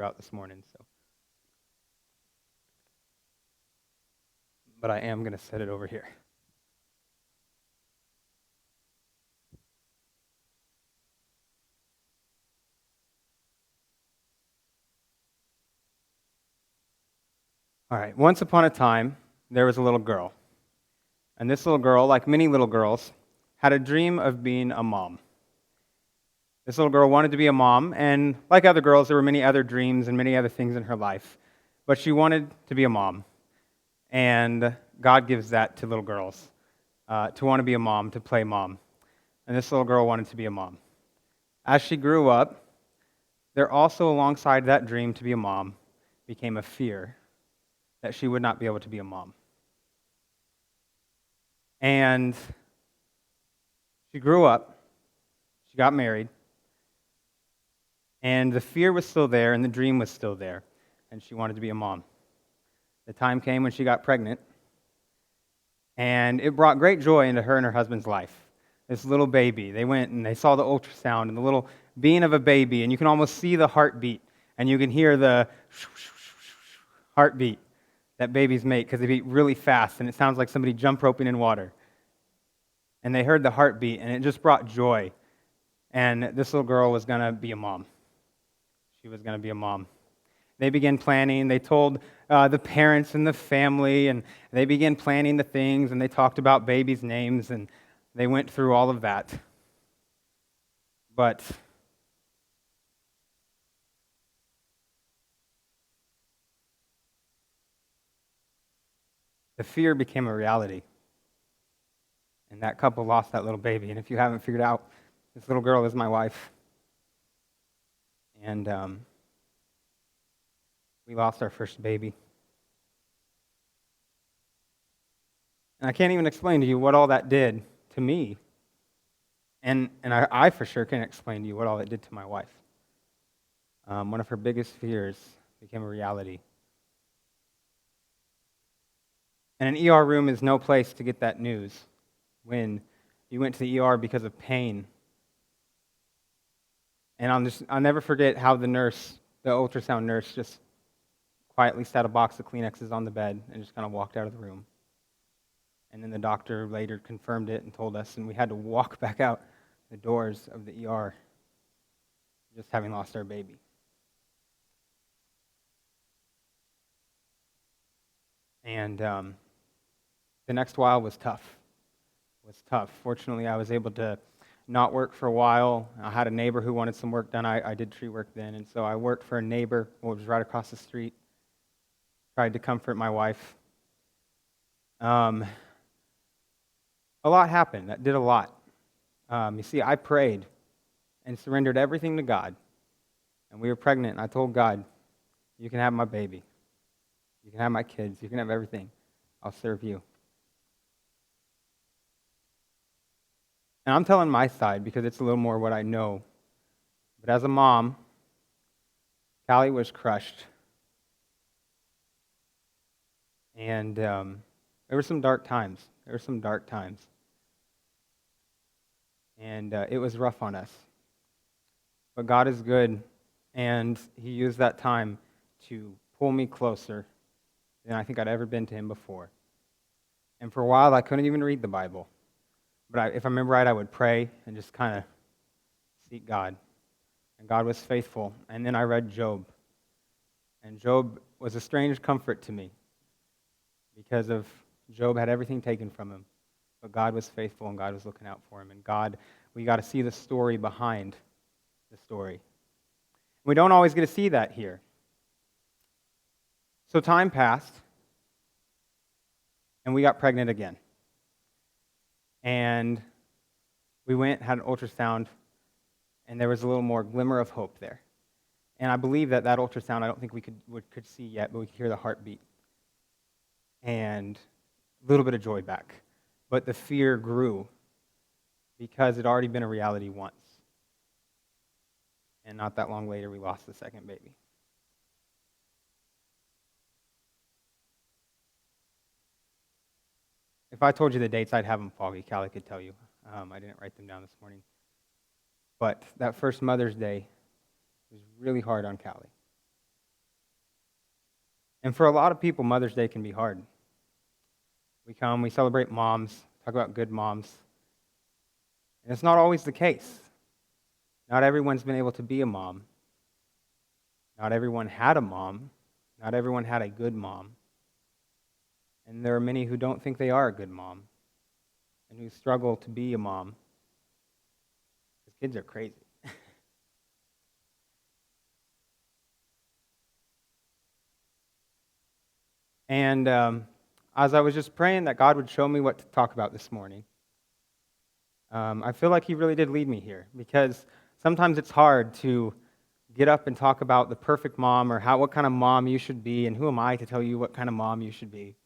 throughout this morning. But I am going to set it over here. All right, once upon a time, there was a little girl. And this little girl, like many little girls, had a dream of being a mom. This little girl wanted to be a mom, and like other girls, there were many other dreams and many other things in her life. But she wanted to be a mom. And God gives that to little girls, to want to be a mom, to play mom. And this little girl wanted to be a mom. As she grew up, there also, alongside that dream to be a mom, became a fear that she would not be able to be a mom. And she grew up, she got married, and the fear was still there, and the dream was still there, and she wanted to be a mom. The time came when she got pregnant, and it brought great joy into her and her husband's life. This little baby, they went and they saw the ultrasound and the little being of a baby, and you can almost see the heartbeat, and you can hear the heartbeat that babies make because they beat really fast, and it sounds like somebody jump roping in water. And they heard the heartbeat, and it just brought joy. And this little girl was going to be a mom. She was going to be a mom. They began planning. They told the parents and the family, and they began planning the things, and they talked about babies' names, and they went through all of that. But the fear became a reality. And that couple lost that little baby. And if you haven't figured out, this little girl is my wife. And we lost our first baby. And I can't even explain to you what all that did to me. And I for sure can't explain to you what all it did to my wife. One of her biggest fears became a reality. And an ER room is no place to get that news when you went to the ER because of pain. And I'll never forget how the ultrasound nurse, just quietly set a box of Kleenexes on the bed and just kind of walked out of the room. And then the doctor later confirmed it and told us, and we had to walk back out the doors of the ER, just having lost our baby. And the next while was tough. Fortunately, I was able to not work for a while. I had a neighbor who wanted some work done. I did tree work then, and so I worked for a neighbor who was right across the street. Tried to comfort my wife. A lot happened. That did a lot. You see, I prayed and surrendered everything to God. And we were pregnant, and I told God, you can have my baby. You can have my kids. You can have everything. I'll serve you. And I'm telling my side because it's a little more what I know. But as a mom, Callie was crushed. And there were some dark times. And it was rough on us. But God is good, and He used that time to pull me closer than I think I'd ever been to Him before. And for a while, I couldn't even read the Bible. But if I remember right, I would pray and just kind of seek God. And God was faithful. And then I read Job. And Job was a strange comfort to me because of Job had everything taken from him. But God was faithful, and God was looking out for him. And we got to see the story behind the story. We don't always get to see that here. So time passed, and we got pregnant again. And we went, had an ultrasound, and there was a little more glimmer of hope there. And I believe that ultrasound, I don't think we could see yet, but we could hear the heartbeat. And a little bit of joy back. But the fear grew because it had already been a reality once. And not that long later, we lost the second baby. If I told you the dates, I'd have them foggy. Callie could tell you. I didn't write them down this morning. But that first Mother's Day was really hard on Callie. And for a lot of people, Mother's Day can be hard. We come, we celebrate moms, talk about good moms. And it's not always the case. Not everyone's been able to be a mom. Not everyone had a mom. Not everyone had a good mom. And there are many who don't think they are a good mom and who struggle to be a mom because kids are crazy. And as I was just praying that God would show me what to talk about this morning, I feel like He really did lead me here, because sometimes it's hard to get up and talk about the perfect mom, or what kind of mom you should be, and who am I to tell you what kind of mom you should be.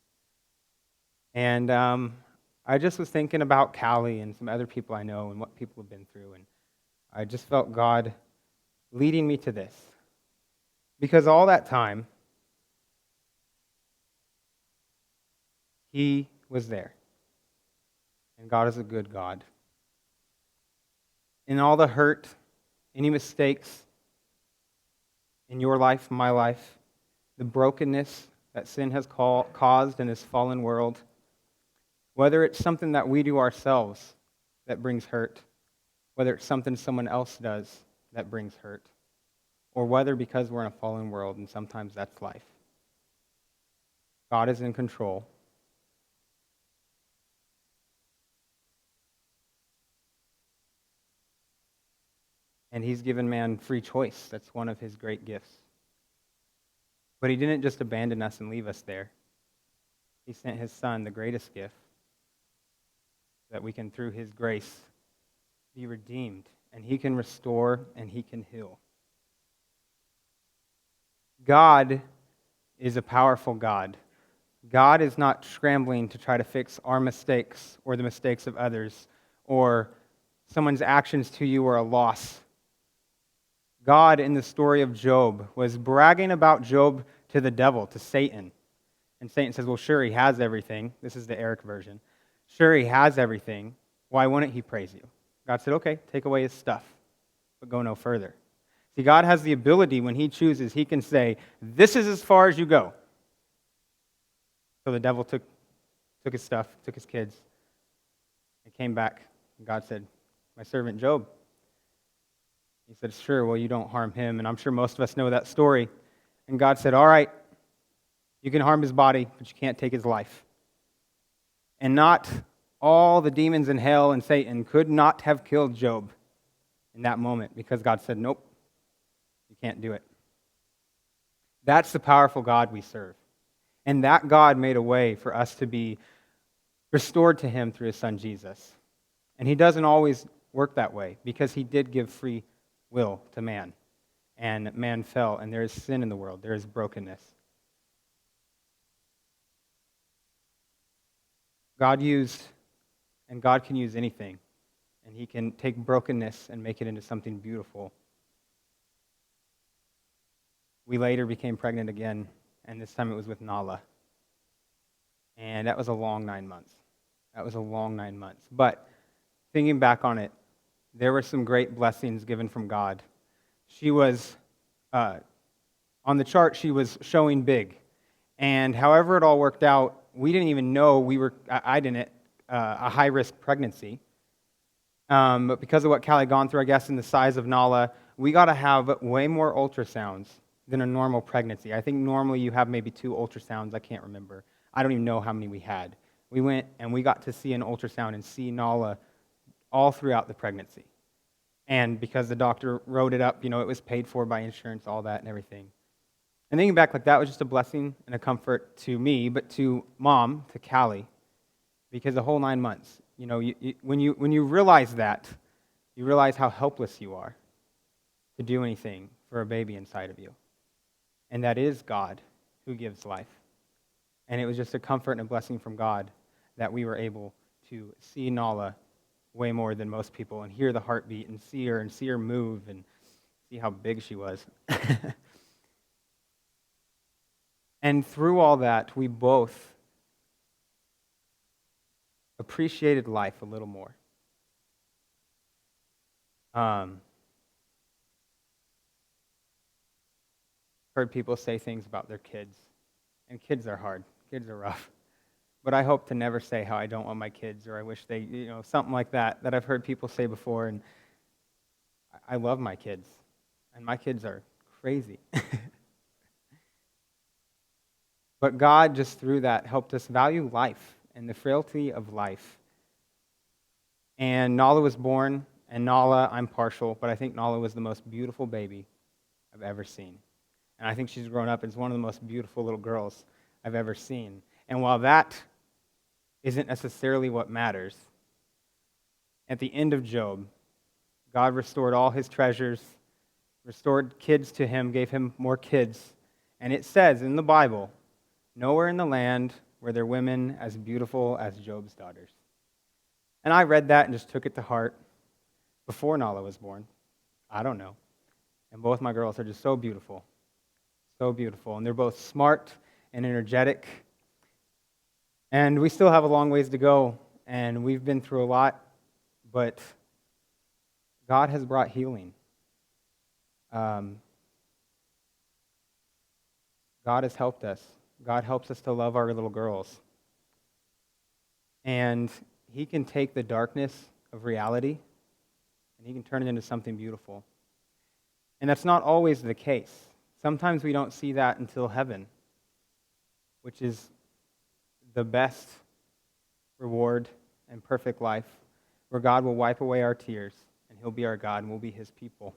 And I just was thinking about Callie and some other people I know and what people have been through, and I just felt God leading me to this. Because all that time, He was there. And God is a good God. In all the hurt, any mistakes in your life, my life, the brokenness that sin has caused in this fallen world, whether it's something that we do ourselves that brings hurt, whether it's something someone else does that brings hurt, or whether because we're in a fallen world, and sometimes that's life, God is in control. And He's given man free choice. That's one of His great gifts. But He didn't just abandon us and leave us there. He sent His Son, the greatest gift, that we can, through His grace, be redeemed. And He can restore and He can heal. God is a powerful God. God is not scrambling to try to fix our mistakes or the mistakes of others, or someone's actions to you or a loss. God, in the story of Job, was bragging about Job to the devil, to Satan. And Satan says, well, sure, he has everything. This is the Eric version. Sure, he has everything. Why wouldn't he praise you? God said, okay, take away his stuff, but go no further. See, God has the ability, when He chooses, He can say, this is as far as you go. So the devil took his stuff, took his kids, and came back. And God said, my servant Job. He said, sure, well, you don't harm him. And I'm sure most of us know that story. And God said, all right, you can harm his body, but you can't take his life. And not all the demons in hell and Satan could not have killed Job in that moment, because God said, nope, you can't do it. That's the powerful God we serve. And that God made a way for us to be restored to Him through His Son Jesus. And He doesn't always work that way, because He did give free will to man. And man fell, and there is sin in the world. There is brokenness. God can use anything. And He can take brokenness and make it into something beautiful. We later became pregnant again, and this time it was with Nala. And that was a long 9 months. But thinking back on it, there were some great blessings given from God. She was, on the chart, she was showing big. And however it all worked out, we didn't even know I didn't, a high-risk pregnancy. But because of what Callie had gone through, I guess, in the size of Nala, we got to have way more ultrasounds than a normal pregnancy. I think normally you have maybe 2 ultrasounds. I can't remember. I don't even know how many we had. We went and we got to see an ultrasound and see Nala all throughout the pregnancy. And because the doctor wrote it up, it was paid for by insurance, all that and everything. And thinking back, that was just a blessing and a comfort to me, but to Mom, to Callie, because the whole 9 months, when you realize that, you realize how helpless you are to do anything for a baby inside of you. And that is God who gives life. And it was just a comfort and a blessing from God that we were able to see Nala way more than most people, and hear the heartbeat, and see her move, and see how big she was. And through all that, we both appreciated life a little more. Heard people say things about their kids And kids are hard. Kids are rough. But I hope to never say how I don't want my kids or I wish they, something like that I've heard people say before. And I love my kids. And my kids are crazy. But God, just through that, helped us value life and the frailty of life. And Nala was born, and Nala, I'm partial, but I think Nala was the most beautiful baby I've ever seen. And I think she's grown up as one of the most beautiful little girls I've ever seen. And while that isn't necessarily what matters, at the end of Job, God restored all his treasures, restored kids to him, gave him more kids. And it says in the Bible, nowhere in the land were there women as beautiful as Job's daughters. And I read that and just took it to heart before Nala was born. I don't know. And both my girls are just so beautiful. So beautiful. And they're both smart and energetic. And we still have a long ways to go. And we've been through a lot. But God has brought healing. God has helped us. God helps us to love our little girls. And he can take the darkness of reality and he can turn it into something beautiful. And that's not always the case. Sometimes we don't see that until heaven, which is the best reward and perfect life, where God will wipe away our tears and he'll be our God and we'll be his people.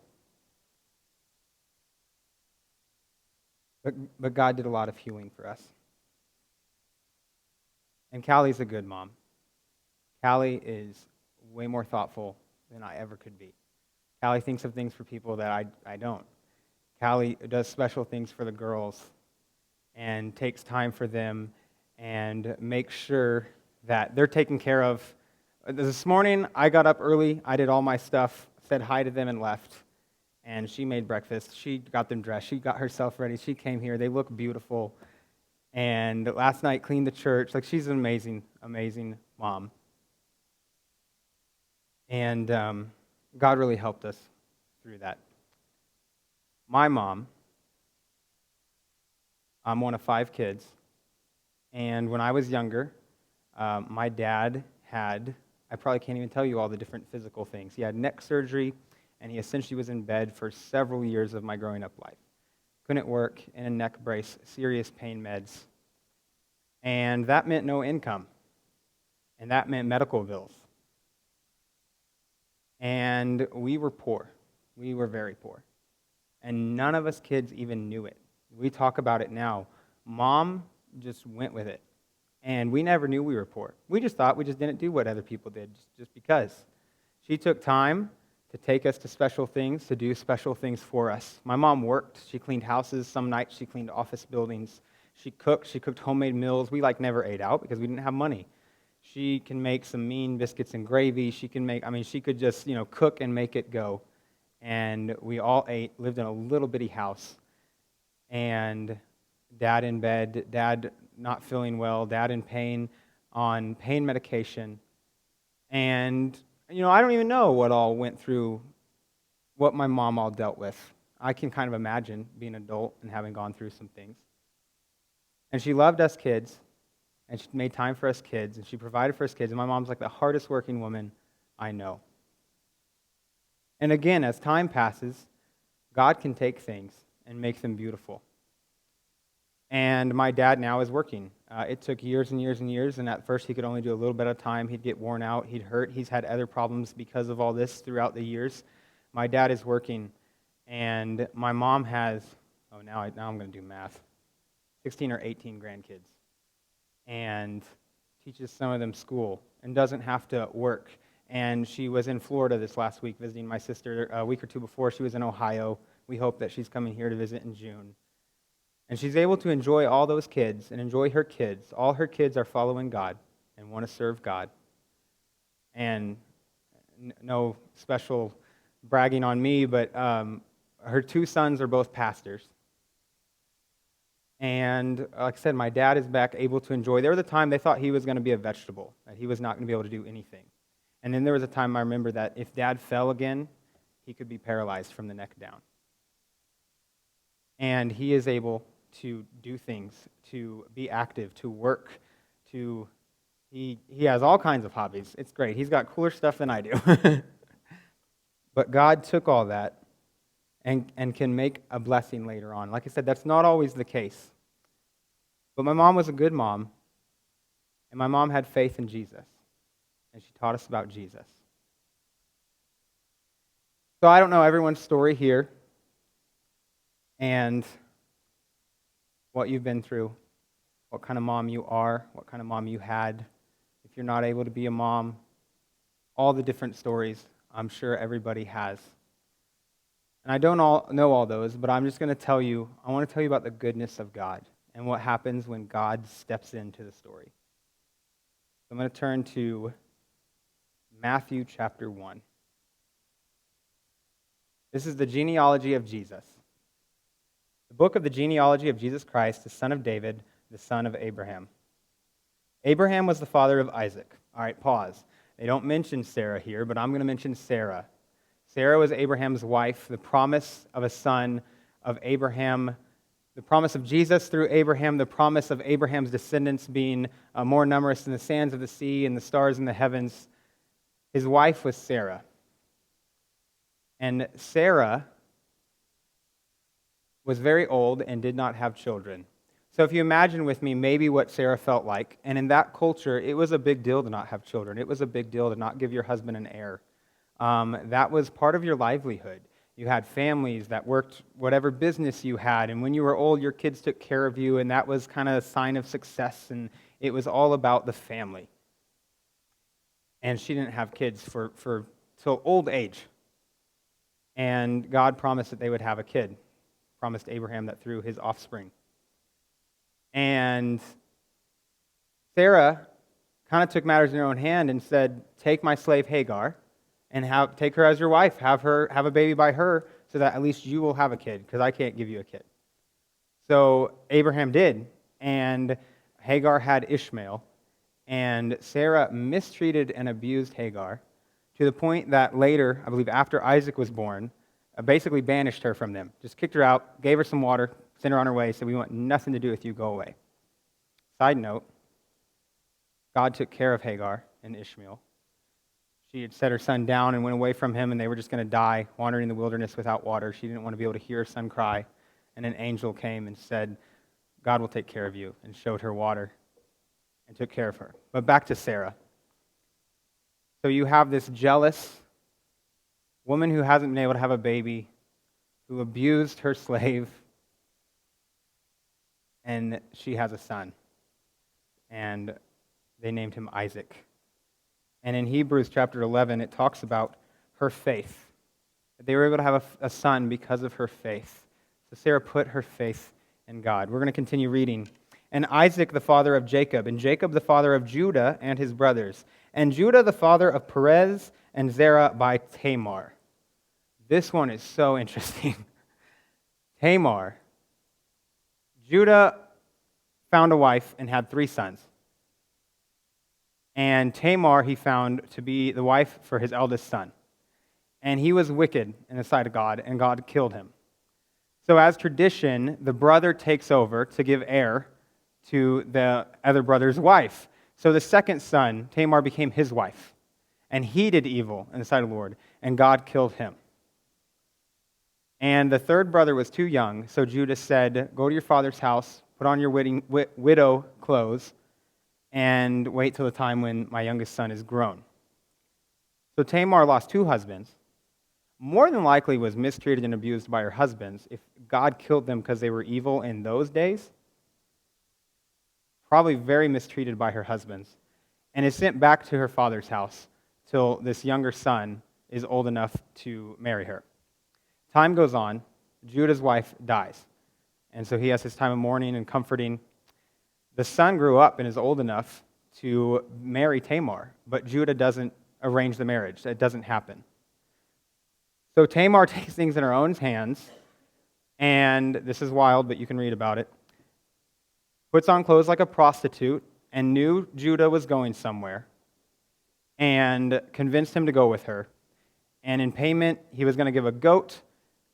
But God did a lot of healing for us. And Callie's a good mom. Callie is way more thoughtful than I ever could be. Callie thinks of things for people that I don't. Callie does special things for the girls and takes time for them and makes sure that they're taken care of. This morning, I got up early. I did all my stuff, said hi to them, and left. And she made breakfast. She got them dressed. She got herself ready. She came here. They look beautiful. And last night, cleaned the church. Like, she's an amazing, amazing mom. And God really helped us through that. My mom, I'm one of 5 kids. And when I was younger, my dad had, I probably can't even tell you all the different physical things. He had neck surgery, and he essentially was in bed for several years of my growing up life. Couldn't work, in a neck brace, serious pain meds. And that meant no income. And that meant medical bills. And we were poor. We were very poor. And none of us kids even knew it. We talk about it now. Mom just went with it. And we never knew we were poor. We just thought we just didn't do what other people did, just because. She took time to take us to special things, to do special things for us. My mom worked. She cleaned houses. Some nights she cleaned office buildings. She cooked. She cooked homemade meals. We never ate out because we didn't have money. She can make some mean biscuits and gravy. She could just, cook and make it go. And we all ate, lived in a little bitty house. And Dad in bed, Dad not feeling well, Dad in pain, on pain medication. And, I don't even know what all went through, what my mom all dealt with. I can kind of imagine being an adult and having gone through some things. And she loved us kids. And she made time for us kids, and she provided for us kids. And my mom's like the hardest working woman I know. And again, as time passes, God can take things and make them beautiful. And my dad now is working. It took years and years and years, and at first he could only do a little bit at a time. He'd get worn out. He'd hurt. He's had other problems because of all this throughout the years. My dad is working, and my mom has, now I'm going to do math, 16 or 18 grandkids. And teaches some of them school and doesn't have to work. And she was in Florida this last week visiting my sister. A week or two before, she was in Ohio. We hope that she's coming here to visit in June. And she's able to enjoy all those kids and enjoy her kids. All her kids are following God and want to serve God. And no special bragging on me, but her 2 sons are both pastors. And like I said, my dad is back able to enjoy. There was a time they thought he was going to be a vegetable, that he was not going to be able to do anything. And then there was a time I remember that if Dad fell again, he could be paralyzed from the neck down. And he is able to do things, to be active, to work, to he has all kinds of hobbies. It's great. He's got cooler stuff than I do. But God took all that and can make a blessing later on. Like I said, that's not always the case. But my mom was a good mom, and my mom had faith in Jesus, and she taught us about Jesus. So I don't know everyone's story here and what you've been through, what kind of mom you are, what kind of mom you had, if you're not able to be a mom, all the different stories I'm sure everybody has. And I don't know all those, but I'm just going to tell you, I want to tell you about the goodness of God and what happens when God steps into the story. So I'm going to turn to Matthew chapter 1. This is the genealogy of Jesus. The book of the genealogy of Jesus Christ, the son of David, the son of Abraham. Abraham was the father of Isaac. All right, pause. They don't mention Sarah here, but I'm going to mention Sarah. Sarah was Abraham's wife, the promise of a son of Abraham, the promise of Jesus through Abraham, the promise of Abraham's descendants being more numerous than the sands of the sea and the stars in the heavens. His wife was Sarah. And Sarah was very old and did not have children. So if you imagine with me maybe what Sarah felt like, and in that culture, it was a big deal to not have children. It was a big deal to not give your husband an heir. That was part of your livelihood. You had families that worked whatever business you had, and when you were old, your kids took care of you, and that was kind of a sign of success, and it was all about the family. And she didn't have kids for till old age. And God promised that they would have a kid. Promised Abraham that through his offspring. And Sarah kind of took matters in her own hand and said, take my slave Hagar and take her as your wife. Have a baby by her so that at least you will have a kid, because I can't give you a kid. So Abraham did, and Hagar had Ishmael. And Sarah mistreated and abused Hagar to the point that later, I believe after Isaac was born, basically banished her from them. Just kicked her out, gave her some water, sent her on her way, said, we want nothing to do with you, go away. Side note, God took care of Hagar and Ishmael. She had set her son down and went away from him, and they were just going to die, wandering in the wilderness without water. She didn't want to be able to hear her son cry. And an angel came and said, God will take care of you, and showed her water and took care of her. But back to Sarah. So you have this jealous woman who hasn't been able to have a baby, who abused her slave, and she has a son. And they named him Isaac. And in Hebrews chapter 11, it talks about her faith. They were able to have a son because of her faith. So Sarah put her faith in God. We're going to continue reading. And Isaac the father of Jacob, and Jacob the father of Judah and his brothers, and Judah the father of Perez and Zerah by Tamar. This one is so interesting. Tamar. Judah found a wife and had 3 sons. And Tamar he found to be the wife for his eldest son. And he was wicked in the sight of God, and God killed him. So as tradition, the brother takes over to give heir to the other brother's wife. So the second son, Tamar, became his wife. And he did evil in the sight of the Lord, and God killed him. And the third brother was too young, so Judah said, go to your father's house, put on your widow clothes, and wait till the time when my youngest son is grown. So Tamar lost 2 husbands, more than likely was mistreated and abused by her husbands. If God killed them because they were evil in those days, probably very mistreated by her husbands, and is sent back to her father's house till this younger son is old enough to marry her. Time goes on, Judah's wife dies, and so he has his time of mourning and comforting. The son grew up and is old enough to marry Tamar, but Judah doesn't arrange the marriage. It doesn't happen. So Tamar takes things in her own hands, and this is wild, but you can read about it. Puts on clothes like a prostitute and knew Judah was going somewhere and convinced him to go with her. And in payment, he was going to give a goat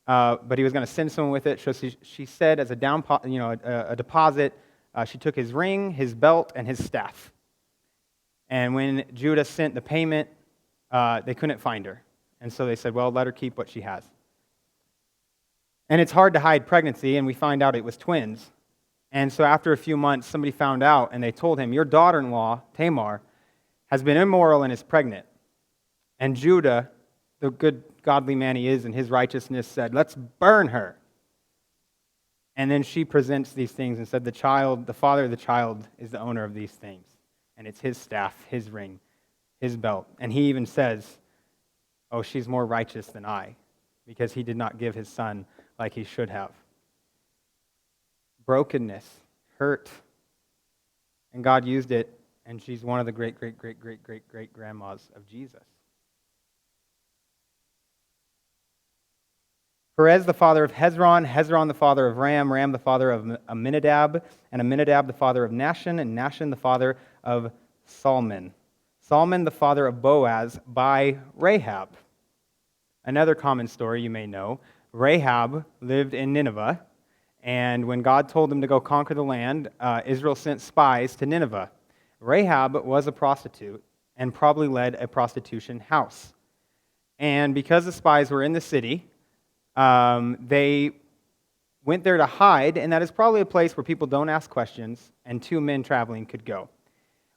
but he was going to send someone with it. So she said, as a a deposit, she took his ring, his belt, and his staff. And when Judah sent the payment, they couldn't find her. And so they said, well, let her keep what she has. And it's hard to hide pregnancy, and we find out it was twins. And so after a few months, somebody found out, and they told him, your daughter-in-law, Tamar, has been immoral and is pregnant. And Judah, the good, godly man he is in his righteousness, said, let's burn her. And then she presents these things and said, the father of the child is the owner of these things. And it's his staff, his ring, his belt. And he even says, oh, she's more righteous than I, because he did not give his son like he should have. Brokenness, hurt, and God used it, and she's one of the great grandmas of Jesus. Perez, the father of Hezron, Hezron, the father of Ram, Ram, the father of Amminadab, and Amminadab, the father of Nahshon, and Nahshon, the father of Salmon. Salmon, the father of Boaz, by Rahab. Another common story you may know. Rahab lived in Nineveh, and when God told them to go conquer the land, Israel sent spies to Nineveh. Rahab was a prostitute and probably led a prostitution house. And because the spies were in the city, they went there to hide, and that is probably a place where people don't ask questions, and two men traveling could go.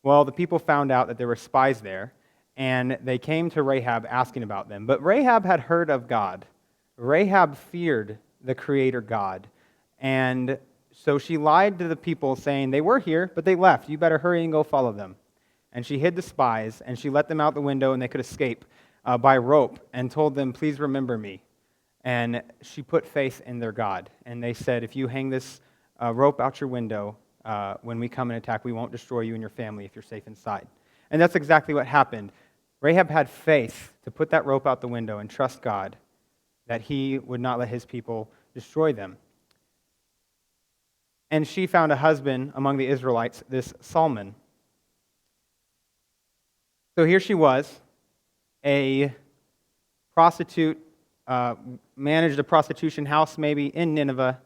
Well, the people found out that there were spies there, and they came to Rahab asking about them. But Rahab had heard of God. Rahab feared the Creator God. And so she lied to the people, saying, they were here, but they left. You better hurry and go follow them. And she hid the spies, and she let them out the window, and they could escape by rope, and told them, please remember me. And she put faith in their God. And they said, if you hang this rope out your window, when we come and attack, we won't destroy you and your family if you're safe inside. And that's exactly what happened. Rahab had faith to put that rope out the window and trust God that he would not let his people destroy them. And she found a husband among the Israelites, this Salmon. So here she was, a prostitute, managed a prostitution house maybe in Nineveh,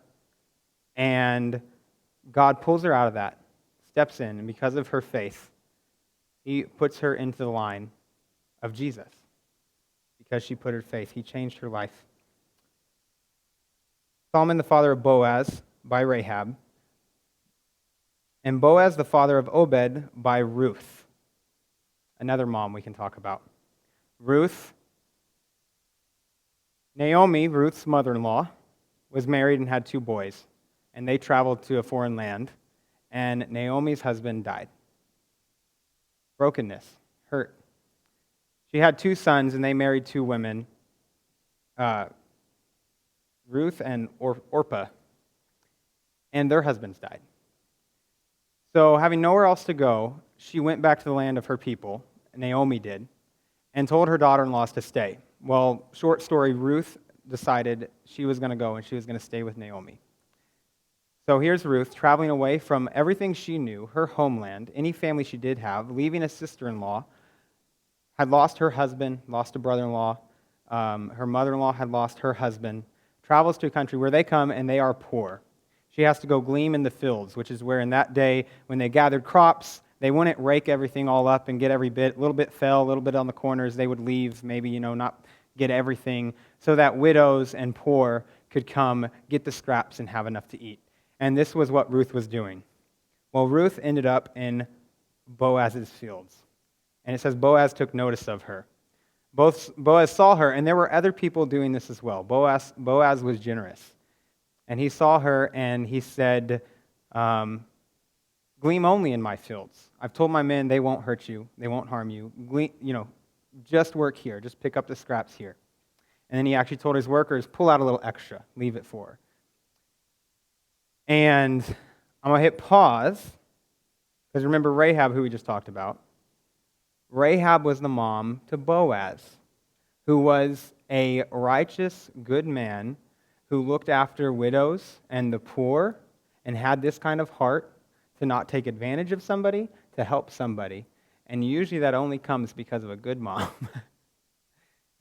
and God pulls her out of that, steps in, and because of her faith, he puts her into the line of Jesus. Because she put her faith, he changed her life. Salmon, the father of Boaz, by Rahab, and Boaz, the father of Obed, by Ruth. Another mom we can talk about. Ruth, Naomi, Ruth's mother-in-law, was married and had 2 boys, and they traveled to a foreign land, and Naomi's husband died. Brokenness, hurt. She had 2 sons, and they married 2 women, Ruth and Orpah, and their husbands died. So having nowhere else to go, she went back to the land of her people, Naomi did, and told her daughter-in-laws to stay. Well, short story, Ruth decided she was going to go and she was going to stay with Naomi. So here's Ruth traveling away from everything she knew, her homeland, any family she did have, leaving a sister-in-law, had lost her husband, lost a brother-in-law, her mother-in-law had lost her husband, travels to a country where they come and they are poor. She has to go glean in the fields, which is where in that day, when they gathered crops, they wouldn't rake everything all up and get every bit. A little bit fell, a little bit on the corners. They would leave, maybe, not get everything, so that widows and poor could come, get the scraps, and have enough to eat. And this was what Ruth was doing. Well, Ruth ended up in Boaz's fields. And it says Boaz took notice of her. Boaz saw her, and there were other people doing this as well. Boaz was generous. And he saw her, and he said, glean only in my fields. I've told my men they won't hurt you, they won't harm you. Glean, just work here, just pick up the scraps here. And then he actually told his workers, pull out a little extra, leave it for her. And I'm going to hit pause, because remember Rahab, who we just talked about. Rahab was the mom to Boaz, who was a righteous, good man who looked after widows and the poor and had this kind of heart to not take advantage of somebody, to help somebody. And usually that only comes because of a good mom.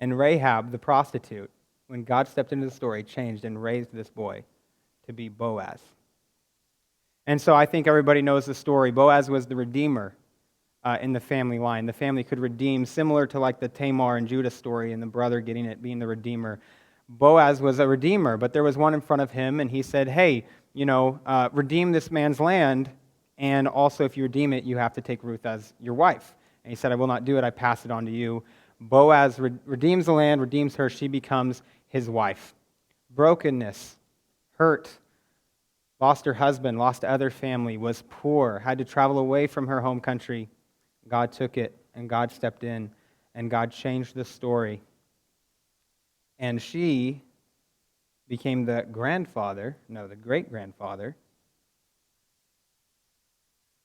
And Rahab, the prostitute, when God stepped into the story, changed and raised this boy to be Boaz. And so I think everybody knows the story. Boaz was the redeemer in the family line. The family could redeem, similar to like the Tamar and Judah story and the brother getting it, being the redeemer. Boaz was a redeemer, but there was one in front of him, and he said, hey, redeem this man's land, and also if you redeem it, you have to take Ruth as your wife. And he said, I will not do it, I pass it on to you. Boaz redeems the land, redeems her, she becomes his wife. Brokenness, hurt, lost her husband, lost other family, was poor, had to travel away from her home country. God took it, and God stepped in, and God changed the story. And she became the great-grandfather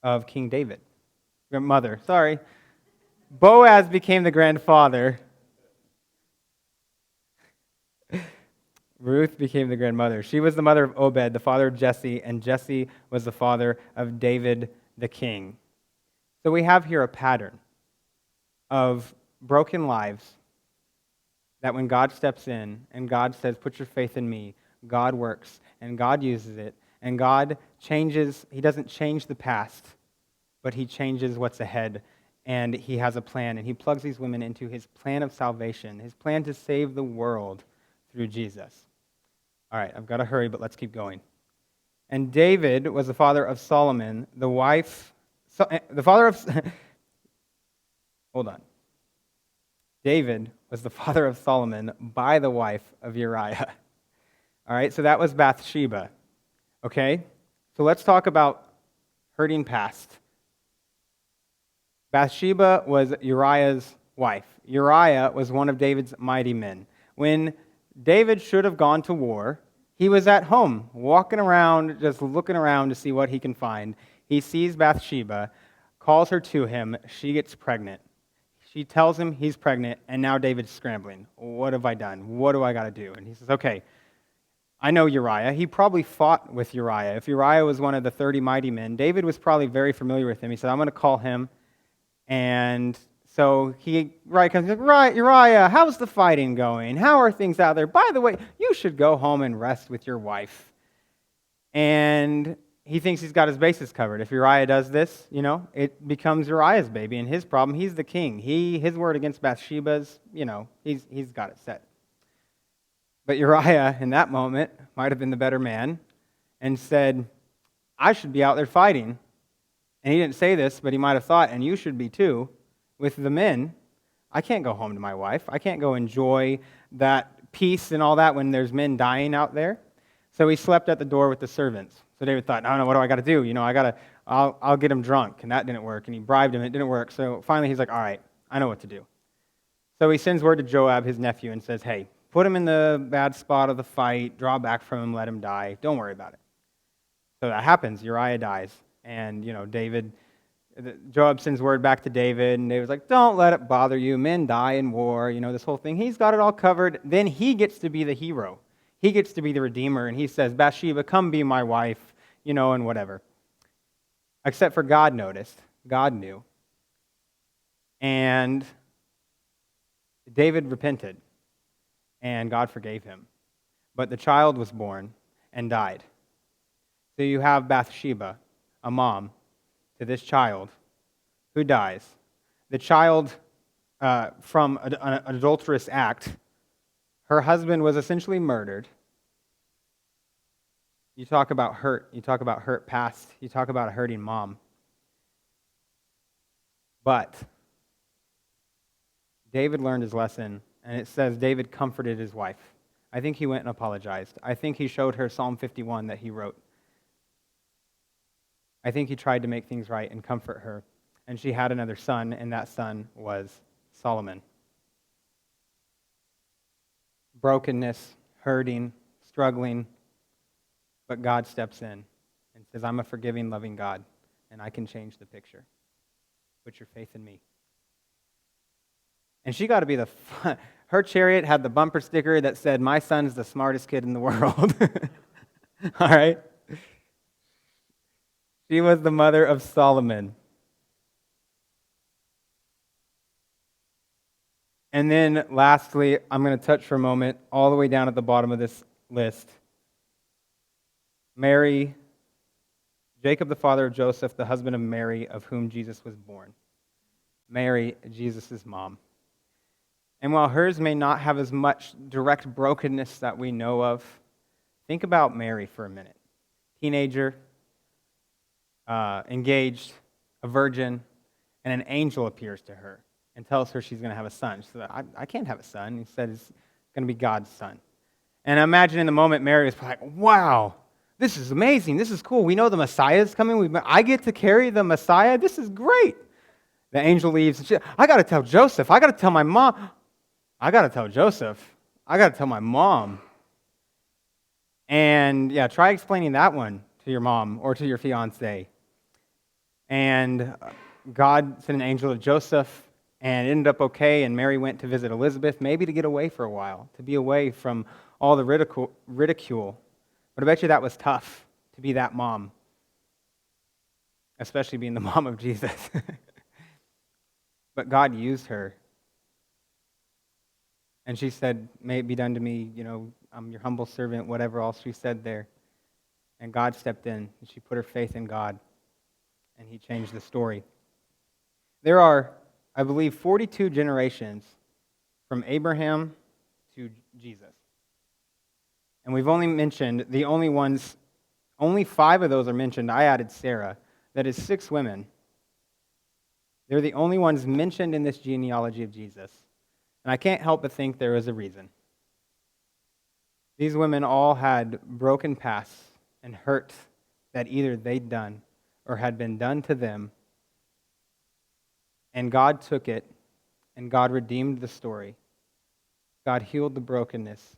of King David. Boaz became the grandfather. Ruth became the grandmother. She was the mother of Obed, the father of Jesse, and Jesse was the father of David the king. So we have here a pattern of broken lives that when God steps in and God says, put your faith in me, God works and God uses it, and God changes. He doesn't change the past, but he changes what's ahead, and he has a plan, and he plugs these women into his plan of salvation, his plan to save the world through Jesus. All right, I've got to hurry, but let's keep going. And David was the father of Solomon, David was the father of Solomon by the wife of Uriah. All right, so that was Bathsheba. Okay, so let's talk about hurting past. Bathsheba was Uriah's wife. Uriah was one of David's mighty men. When David should have gone to war, he was at home, walking around, just looking around to see what he can find. He sees Bathsheba, calls her to him, she gets pregnant. She tells him he's pregnant, and now David's scrambling. What have I done? What do I got to do? And he says, okay, I know Uriah. He probably fought with Uriah. If Uriah was one of the 30 mighty men, David was probably very familiar with him. He said, I'm going to call him. And so Uriah comes, Uriah, how's the fighting going? How are things out there? By the way, you should go home and rest with your wife. And he thinks he's got his bases covered. If Uriah does this, it becomes Uriah's baby and his problem. He's the king. His word against Bathsheba's, he's got it set. But Uriah, in that moment, might have been the better man and said, I should be out there fighting. And he didn't say this, but he might have thought, and you should be too, with the men. I can't go home to my wife. I can't go enjoy that peace and all that when there's men dying out there. So he slept at the door with the servants. So David thought, no, what do I got to do? I'll get him drunk. And that didn't work. And he bribed him. It didn't work. So finally he's like, all right, I know what to do. So he sends word to Joab, his nephew, and says, hey, put him in the bad spot of the fight, draw back from him, let him die. Don't worry about it. So that happens. Uriah dies. And, Joab sends word back to David, and David's like, don't let it bother you. Men die in war, this whole thing. He's got it all covered. Then he gets to be the hero. He gets to be the redeemer, and he says, Bathsheba, come be my wife, and whatever. Except for God noticed. God knew. And David repented, and God forgave him. But the child was born and died. So you have Bathsheba, a mom to this child who dies. The child, from an adulterous act, her husband was essentially murdered. You talk about hurt. You talk about hurt past. You talk about a hurting mom. But David learned his lesson, and it says David comforted his wife. I think he went and apologized. I think he showed her Psalm 51 that he wrote. I think he tried to make things right and comfort her. And she had another son, and that son was Solomon. Brokenness, hurting, struggling, but God steps in and says, I'm a forgiving, loving God, and I can change the picture. Put your faith in me. And she got to be her chariot had the bumper sticker that said, my son's the smartest kid in the world. All right? She was the mother of Solomon. And then lastly, I'm going to touch for a moment, all the way down at the bottom of this list, Mary, Jacob, the father of Joseph, the husband of Mary, of whom Jesus was born. Mary, Jesus' mom. And while hers may not have as much direct brokenness that we know of, think about Mary for a minute. Teenager, engaged, a virgin, and an angel appears to her and tells her she's going to have a son. She said, I can't have a son. He said it's going to be God's son. And I imagine in the moment Mary was like, wow, this is amazing. This is cool. We know the Messiah is coming. I get to carry the Messiah. This is great. The angel leaves. And I got to tell Joseph. I got to tell my mom. I got to tell Joseph. I got to tell my mom. And yeah, try explaining that one to your mom or to your fiance. And God sent an angel to Joseph, and it ended up okay, and Mary went to visit Elizabeth, maybe to get away for a while, to be away from all the ridicule. But I bet you that was tough to be that mom, especially being the mom of Jesus. But God used her. And she said, may it be done to me, I'm your humble servant, whatever else she said there. And God stepped in, and she put her faith in God, and he changed the story. There are, I believe, 42 generations from Abraham to Jesus. And we've only mentioned only 5 of those are mentioned. I added Sarah. That is 6 women. They're the only ones mentioned in this genealogy of Jesus. And I can't help but think there is a reason. These women all had broken pasts and hurt that either they'd done or had been done to them. And God took it, and God redeemed the story. God healed the brokenness.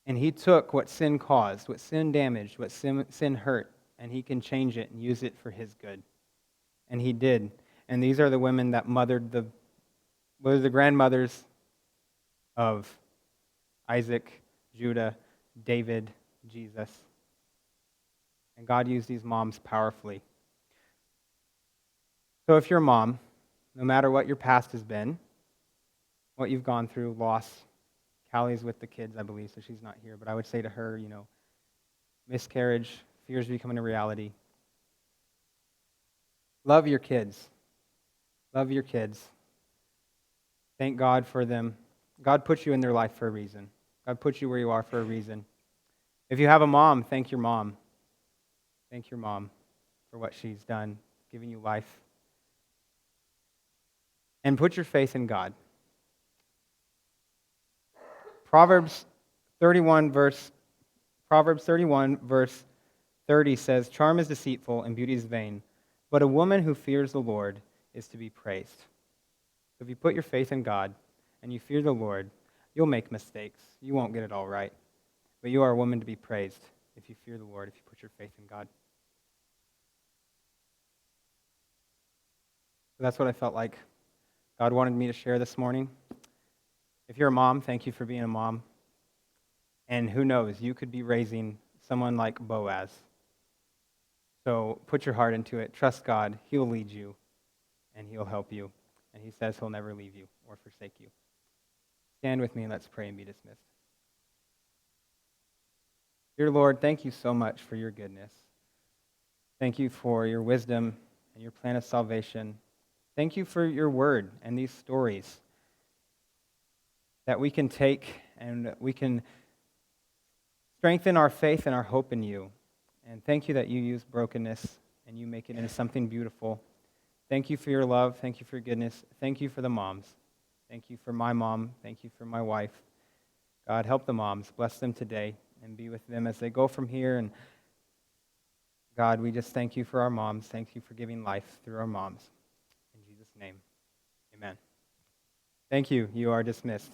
And he took what sin caused, what sin damaged, what sin hurt, and he can change it and use it for his good. And he did. And these are the women that were the grandmothers of Isaac, Judah, David, Jesus. And God used these moms powerfully. So if you're a mom, no matter what your past has been, what you've gone through, loss, Callie's with the kids, I believe, so she's not here, but I would say to her, miscarriage, fears becoming a reality. Love your kids. Love your kids. Thank God for them. God put you in their life for a reason. God put you where you are for a reason. If you have a mom, thank your mom. Thank your mom for what she's done, giving you life. And put your faith in God. Proverbs 31, verse 30 says, charm is deceitful and beauty is vain, but a woman who fears the Lord is to be praised. So if you put your faith in God and you fear the Lord, you'll make mistakes. You won't get it all right. But you are a woman to be praised if you fear the Lord, if you put your faith in God. So that's what I felt like God wanted me to share this morning. If you're a mom, thank you for being a mom. And who knows, you could be raising someone like Boaz. So put your heart into it. Trust God. He'll lead you, and he'll help you. And he says he'll never leave you or forsake you. Stand with me and let's pray and be dismissed. Dear Lord, thank you so much for your goodness. Thank you for your wisdom and your plan of salvation. Thank you for your word and these stories that we can take and we can strengthen our faith and our hope in you. And thank you that you use brokenness and you make it into something beautiful. Thank you for your love. Thank you for your goodness. Thank you for the moms. Thank you for my mom. Thank you for my wife. God, help the moms. Bless them today and be with them as they go from here. And God, we just thank you for our moms. Thank you for giving life through our moms. In Jesus' name, amen. Thank you. You are dismissed.